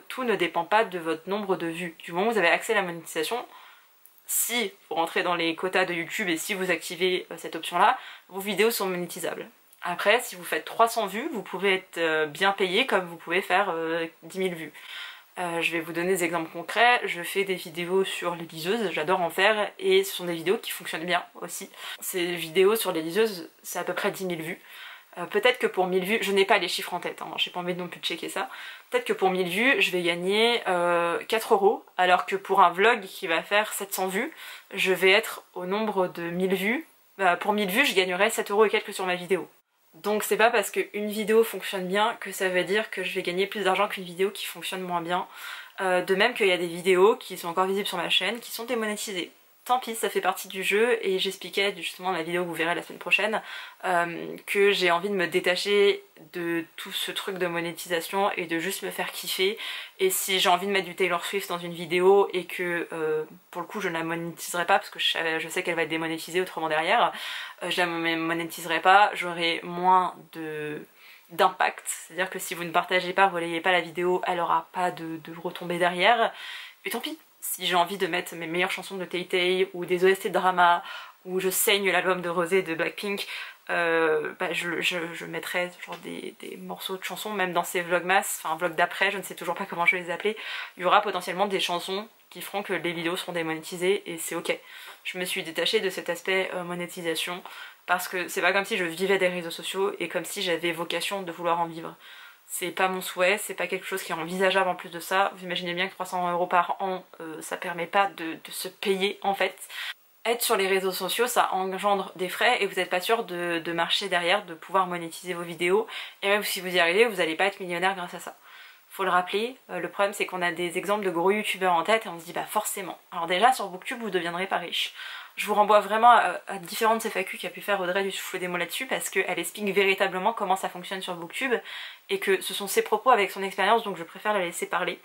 tout ne dépend pas de votre nombre de vues. Du moment où vous avez accès à la monétisation, si vous rentrez dans les quotas de YouTube et si vous activez cette option là, vos vidéos sont monétisables. Après, si vous faites 300 vues, vous pouvez être bien payé comme vous pouvez faire 10 000 vues. Je vais vous donner des exemples concrets. Je fais des vidéos sur les liseuses, j'adore en faire, et ce sont des vidéos qui fonctionnent bien aussi. Ces vidéos sur les liseuses, c'est à peu près 10 000 vues. Peut-être que pour 1000 vues, je n'ai pas les chiffres en tête, hein, j'ai pas envie non plus de checker ça. Peut-être que pour 1000 vues, je vais gagner 4 €, alors que pour un vlog qui va faire 700 vues, je vais être au nombre de 1000 vues. Pour 1000 vues, je gagnerai 7 € et quelques sur ma vidéo. Donc c'est pas parce qu'une vidéo fonctionne bien que ça veut dire que je vais gagner plus d'argent qu'une vidéo qui fonctionne moins bien. De même qu'il y a des vidéos qui sont encore visibles sur ma chaîne qui sont démonétisées. Tant pis, ça fait partie du jeu, et j'expliquais justement dans la vidéo que vous verrez la semaine prochaine que j'ai envie de me détacher de tout ce truc de monétisation et de juste me faire kiffer. Et si j'ai envie de mettre du Taylor Swift dans une vidéo et que pour le coup je ne la monétiserai pas parce que je sais qu'elle va être démonétisée autrement derrière, je la monétiserai pas, j'aurai moins d'impact, c'est-à-dire que si vous ne partagez pas, relayez pas la vidéo, elle aura pas de retombées derrière, et tant pis. Si j'ai envie de mettre mes meilleures chansons de Tay Tay ou des OST de drama, ou je saigne l'album de Rosé de Blackpink, bah je mettrai genre des morceaux de chansons, même dans ces vlogmas, enfin vlog d'après, je ne sais toujours pas comment je vais les appeler, il y aura potentiellement des chansons qui feront que les vidéos seront démonétisées, et c'est ok. Je me suis détachée de cet aspect monétisation, parce que c'est pas comme si je vivais des réseaux sociaux et comme si j'avais vocation de vouloir en vivre. C'est pas mon souhait, c'est pas quelque chose qui est envisageable en plus de ça. Vous imaginez bien que 300 € par an, ça permet pas de se payer en fait. Être sur les réseaux sociaux, ça engendre des frais et vous n'êtes pas sûr de marcher derrière, de pouvoir monétiser vos vidéos. Et même si vous y arrivez, vous n'allez pas être millionnaire grâce à ça. Faut le rappeler, le problème c'est qu'on a des exemples de gros youtubeurs en tête et on se dit bah forcément. Alors déjà sur Booktube vous deviendrez pas riche. Je vous renvoie vraiment à différentes FAQ qu'a pu faire Audrey du Souffle des mots là-dessus, parce qu'elle explique véritablement comment ça fonctionne sur Booktube et que ce sont ses propos avec son expérience, donc je préfère la laisser parler.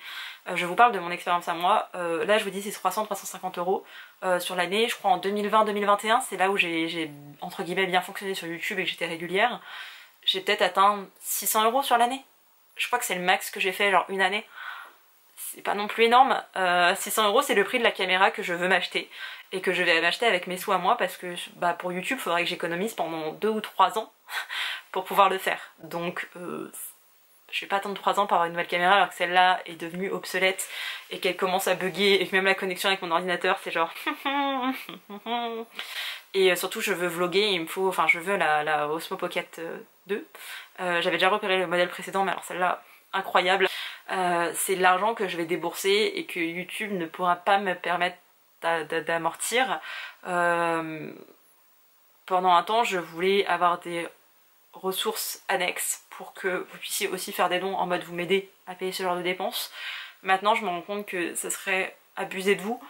Je vous parle de mon expérience à moi, là je vous dis c'est 300-350 € sur l'année, je crois en 2020-2021, c'est là où j'ai entre guillemets bien fonctionné sur YouTube et que j'étais régulière. J'ai peut-être atteint 600 € sur l'année. Je crois que c'est le max que j'ai fait, genre une année. C'est pas non plus énorme. 600 € c'est le prix de la caméra que je veux m'acheter et que je vais m'acheter avec mes sous à moi, parce que bah, pour YouTube il faudrait que j'économise pendant 2 ou 3 ans pour pouvoir le faire. Donc je vais pas attendre 3 ans pour avoir une nouvelle caméra alors que celle-là est devenue obsolète et qu'elle commence à bugger et que même la connexion avec mon ordinateur c'est genre et surtout je veux vlogger et il me faut, enfin je veux la Osmo Pocket 2. J'avais déjà repéré le modèle précédent mais alors celle-là incroyable. C'est de l'argent que je vais débourser et que YouTube ne pourra pas me permettre d'amortir. Pendant un temps je voulais avoir des ressources annexes pour que vous puissiez aussi faire des dons en mode vous m'aidez à payer ce genre de dépenses. Maintenant je me rends compte que ça serait abuser de vous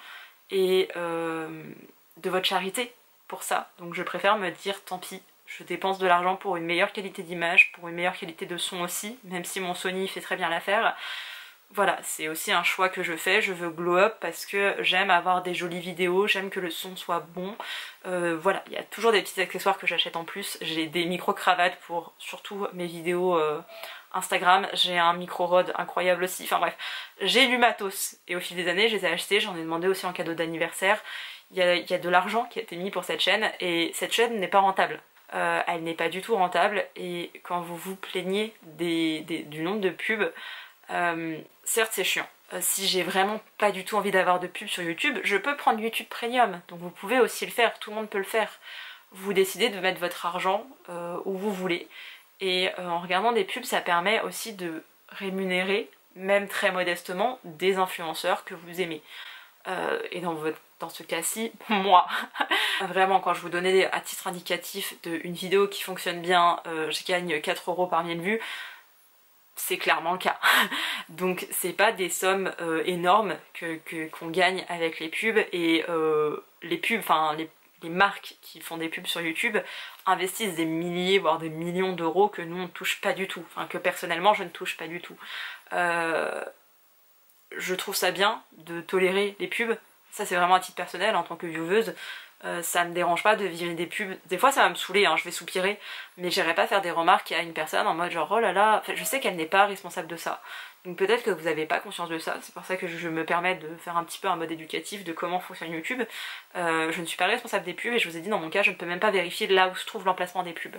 et de votre charité pour ça, donc je préfère me dire tant pis, je dépense de l'argent pour une meilleure qualité d'image, pour une meilleure qualité de son aussi, même si mon Sony fait très bien l'affaire. Voilà, c'est aussi un choix que je fais, je veux glow up parce que j'aime avoir des jolies vidéos, j'aime que le son soit bon. Voilà, il y a toujours des petits accessoires que j'achète en plus, j'ai des micro-cravates pour surtout mes vidéos Instagram, j'ai un micro-rod incroyable aussi, enfin bref, j'ai du matos et au fil des années je les ai achetés, j'en ai demandé aussi en cadeau d'anniversaire. Il y a de l'argent qui a été mis pour cette chaîne et cette chaîne n'est pas rentable. Elle n'est pas du tout rentable et quand vous vous plaignez du nombre de pubs, certes c'est chiant. Si j'ai vraiment pas du tout envie d'avoir de pub sur YouTube, je peux prendre YouTube Premium, donc vous pouvez aussi le faire, tout le monde peut le faire. Vous décidez de mettre votre argent où vous voulez et en regardant des pubs ça permet aussi de rémunérer, même très modestement, des influenceurs que vous aimez. Et dans ce cas-ci, moi. Vraiment, quand je vous donnais à titre indicatif une vidéo qui fonctionne bien, je gagne 4 € par 1000 vues, c'est clairement le cas. Donc c'est pas des sommes énormes qu'on gagne avec les pubs, et les pubs, enfin les marques qui font des pubs sur YouTube investissent des milliers voire des millions d'euros que nous on ne touche pas du tout, enfin que personnellement je ne touche pas du tout. Je trouve ça bien de tolérer les pubs, ça c'est vraiment à titre personnel en tant que vieweuse. Ça me dérange pas de virer des pubs, des fois ça va me saouler, hein, je vais soupirer, mais j'irai pas faire des remarques à une personne en mode genre oh là là, enfin, je sais qu'elle n'est pas responsable de ça, donc peut-être que vous n'avez pas conscience de ça, c'est pour ça que je me permets de faire un petit peu un mode éducatif de comment fonctionne YouTube. Je ne suis pas responsable des pubs et je vous ai dit dans mon cas je ne peux même pas vérifier là où se trouve l'emplacement des pubs.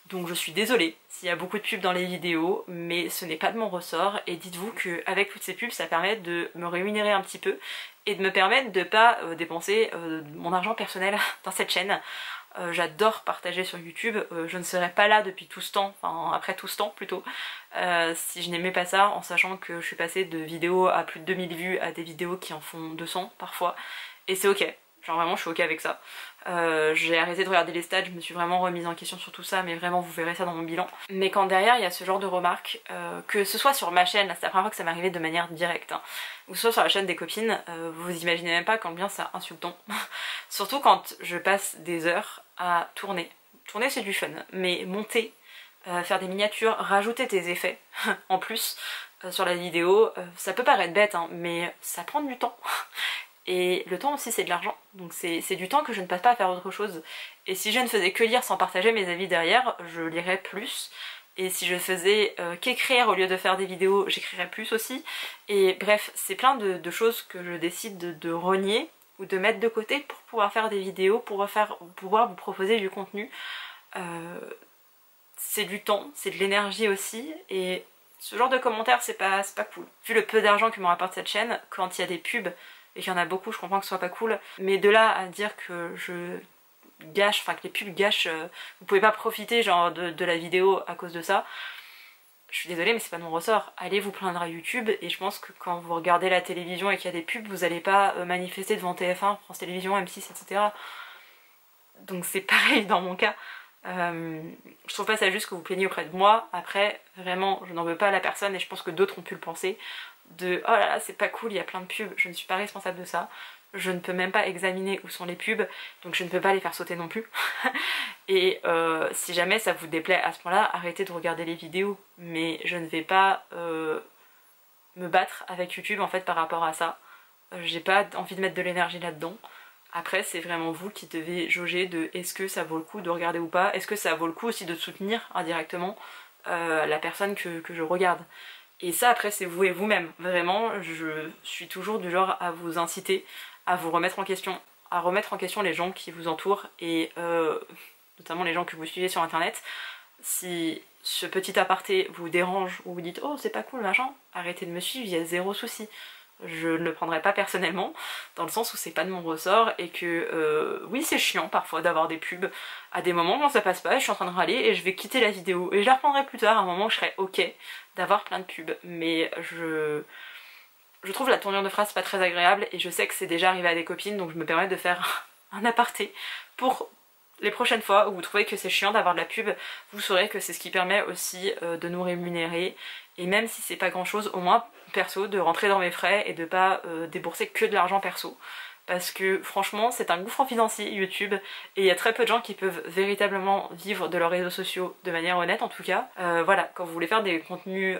Donc je suis désolée s'il y a beaucoup de pubs dans les vidéos, mais ce n'est pas de mon ressort, et dites-vous qu'avec toutes ces pubs ça permet de me rémunérer un petit peu et de me permettre de pas dépenser mon argent personnel dans cette chaîne. J'adore partager sur YouTube, je ne serais pas là depuis tout ce temps, enfin après tout ce temps plutôt, si je n'aimais pas ça, en sachant que je suis passée de vidéos à plus de 2000 vues à des vidéos qui en font 200 parfois, et c'est ok. Genre vraiment je suis ok avec ça. J'ai arrêté de regarder les stats, je me suis vraiment remise en question sur tout ça, mais vraiment vous verrez ça dans mon bilan. Mais quand derrière il y a ce genre de remarques, que ce soit sur ma chaîne, là c'est la première fois que ça m'est arrivé de manière directe, hein, ou soit sur la chaîne des copines, vous imaginez même pas combien c'est insultant. Surtout quand je passe des heures à tourner. Tourner c'est du fun, mais monter, faire des miniatures, rajouter tes effets en plus sur la vidéo, ça peut paraître bête hein, mais ça prend du temps. Et le temps aussi c'est de l'argent, donc c'est du temps que je ne passe pas à faire autre chose. Et si je ne faisais que lire sans partager mes avis derrière, je lirais plus. Et si je faisais qu'écrire au lieu de faire des vidéos, j'écrirais plus aussi. Et bref, c'est plein de choses que je décide de renier ou de mettre de côté pour pouvoir faire des vidéos, pour pouvoir vous proposer du contenu. C'est du temps, c'est de l'énergie aussi, et ce genre de commentaires c'est pas cool. Vu le peu d'argent que me rapporte cette chaîne, quand il y a des pubs, et qu'il y en a beaucoup, je comprends que ce soit pas cool, mais de là à dire que je gâche, enfin que les pubs gâchent, vous pouvez pas profiter genre de la vidéo à cause de ça, je suis désolée mais c'est pas de mon ressort. Allez vous plaindre à YouTube, et je pense que quand vous regardez la télévision et qu'il y a des pubs, vous allez pas manifester devant TF1, France Télévisions, M6, etc. Donc c'est pareil dans mon cas. Je trouve pas ça juste que vous plaignez auprès de moi. Après, vraiment, je n'en veux pas à la personne, et je pense que d'autres ont pu le penser. De oh là là c'est pas cool, il y a plein de pubs, je ne suis pas responsable de ça, je ne peux même pas examiner où sont les pubs, donc je ne peux pas les faire sauter non plus. Et si jamais ça vous déplaît à ce point-là, arrêtez de regarder les vidéos, mais je ne vais pas me battre avec YouTube en fait par rapport à ça. J'ai pas envie de mettre de l'énergie là-dedans. Après c'est vraiment vous qui devez jauger de est-ce que ça vaut le coup de regarder ou pas, est-ce que ça vaut le coup aussi de soutenir indirectement la personne que je regarde. Et ça après c'est vous et vous-même. Vraiment je suis toujours du genre à vous inciter à vous remettre en question, à remettre en question les gens qui vous entourent, et notamment les gens que vous suivez sur internet. Si ce petit aparté vous dérange ou vous dites oh c'est pas cool machin, arrêtez de me suivre, il y a zéro souci. Je ne le prendrai pas personnellement, dans le sens où c'est pas de mon ressort, et que oui c'est chiant parfois d'avoir des pubs à des moments quand ça passe pas, et je suis en train de râler et je vais quitter la vidéo et je la reprendrai plus tard à un moment où je serai ok d'avoir plein de pubs. Mais je trouve la tournure de phrase pas très agréable, et je sais que c'est déjà arrivé à des copines, donc je me permets de faire un aparté pour les prochaines fois où vous trouvez que c'est chiant d'avoir de la pub. Vous saurez que c'est ce qui permet aussi de nous rémunérer, et même si c'est pas grand chose, au moins perso, de rentrer dans mes frais et de pas débourser que de l'argent perso. Parce que franchement c'est un gouffre financier YouTube, et il y a très peu de gens qui peuvent véritablement vivre de leurs réseaux sociaux de manière honnête en tout cas. Voilà, quand vous voulez faire des contenus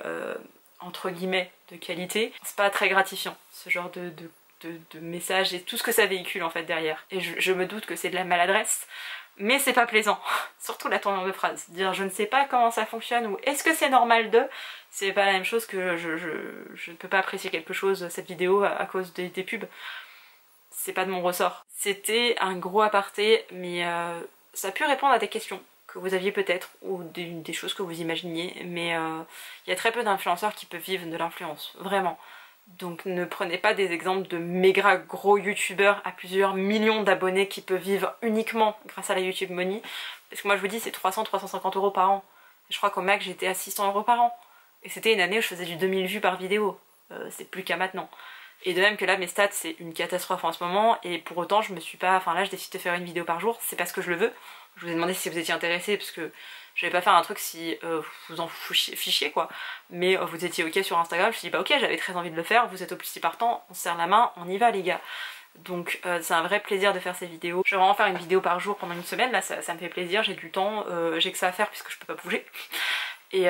entre guillemets de qualité, c'est pas très gratifiant ce genre de messages et tout ce que ça véhicule en fait derrière. Et je me doute que c'est de la maladresse, mais c'est pas plaisant. Surtout la tournure de phrase. Dire je ne sais pas comment ça fonctionne ou est-ce que c'est normal de... C'est pas la même chose que je ne peux pas apprécier quelque chose, cette vidéo, à cause des pubs. C'est pas de mon ressort. C'était un gros aparté, mais ça a pu répondre à des questions que vous aviez peut-être, ou des choses que vous imaginiez, mais il y a très peu d'influenceurs qui peuvent vivre de l'influence, vraiment. Donc ne prenez pas des exemples de méga gros youtubeurs à plusieurs millions d'abonnés qui peuvent vivre uniquement grâce à la YouTube Money, parce que moi je vous dis c'est 300-350 € par an. Je crois qu'au max j'étais à 600 € par an, et c'était une année où je faisais du 2000 vues par vidéo, c'est plus qu'à maintenant. Et de même que là mes stats c'est une catastrophe en ce moment, et pour autant je me suis pas... Enfin là je décide de faire une vidéo par jour, c'est parce que je le veux. Je vous ai demandé si vous étiez intéressés, parce que je vais pas faire un truc si vous en fichiez quoi, mais vous étiez ok sur Instagram, je me suis dit bah ok j'avais très envie de le faire, vous êtes aussi partant, on se serre la main, on y va les gars. Donc c'est un vrai plaisir de faire ces vidéos. Je vais vraiment faire une vidéo par jour pendant une semaine, là ça me fait plaisir, j'ai du temps, j'ai que ça à faire puisque je peux pas bouger. Et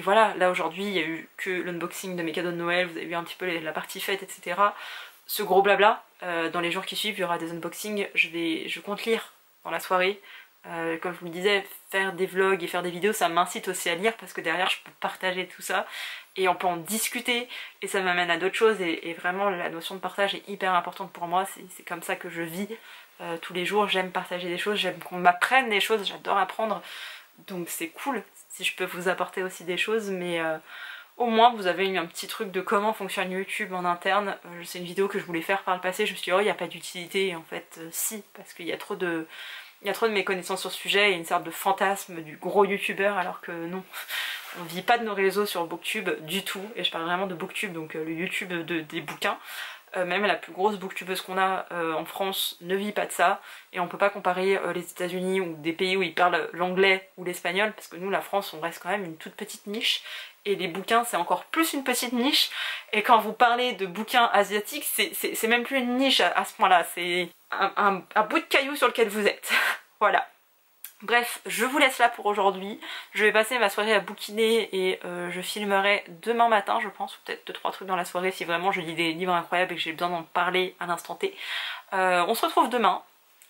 voilà, là aujourd'hui il y a eu que l'unboxing de mes cadeaux de Noël, vous avez vu un petit peu la partie fête, etc. Ce gros blabla, dans les jours qui suivent il y aura des unboxings, je compte lire dans la soirée. Comme je vous le disais, faire des vlogs et faire des vidéos ça m'incite aussi à lire, parce que derrière je peux partager tout ça et on peut en discuter, et ça m'amène à d'autres choses, et vraiment la notion de partage est hyper importante pour moi, c'est comme ça que je vis tous les jours. J'aime partager des choses, j'aime qu'on m'apprenne des choses, j'adore apprendre, donc c'est cool si je peux vous apporter aussi des choses, mais au moins vous avez eu un petit truc de comment fonctionne YouTube en interne. C'est une vidéo que je voulais faire par le passé, je me suis dit oh il n'y a pas d'utilité, et en fait si, parce qu'il y a trop de méconnaissances sur ce sujet et une sorte de fantasme du gros youtubeur, alors que non, on vit pas de nos réseaux sur Booktube du tout, et je parle vraiment de Booktube, donc le YouTube des bouquins. Même la plus grosse booktubeuse qu'on a en France ne vit pas de ça, et on peut pas comparer les États-Unis ou des pays où ils parlent l'anglais ou l'espagnol, parce que nous la France on reste quand même une toute petite niche, et les bouquins c'est encore plus une petite niche, et quand vous parlez de bouquins asiatiques c'est même plus une niche à ce point là, c'est un bout de caillou sur lequel vous êtes. Voilà. Bref, je vous laisse là pour aujourd'hui. Je vais passer ma soirée à bouquiner et je filmerai demain matin je pense, ou peut-être 2-3 trucs dans la soirée si vraiment je lis des livres incroyables et que j'ai besoin d'en parler à l'instant T. On se retrouve demain.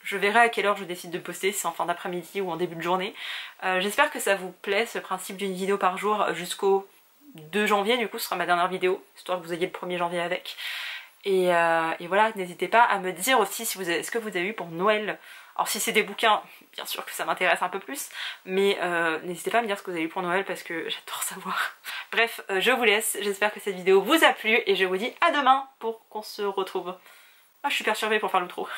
Je verrai à quelle heure je décide de poster, si c'est en fin d'après-midi ou en début de journée. J'espère que ça vous plaît, ce principe d'une vidéo par jour jusqu'au 2 janvier, du coup ce sera ma dernière vidéo, histoire que vous ayez le 1er janvier avec. Et voilà, n'hésitez pas à me dire aussi si vous avez, ce que vous avez eu pour Noël. Alors si c'est des bouquins, bien sûr que ça m'intéresse un peu plus, mais n'hésitez pas à me dire ce que vous avez eu pour Noël parce que j'adore savoir. Bref, je vous laisse, j'espère que cette vidéo vous a plu et je vous dis à demain pour qu'on se retrouve. Ah, je suis perturbée pour faire l'outro.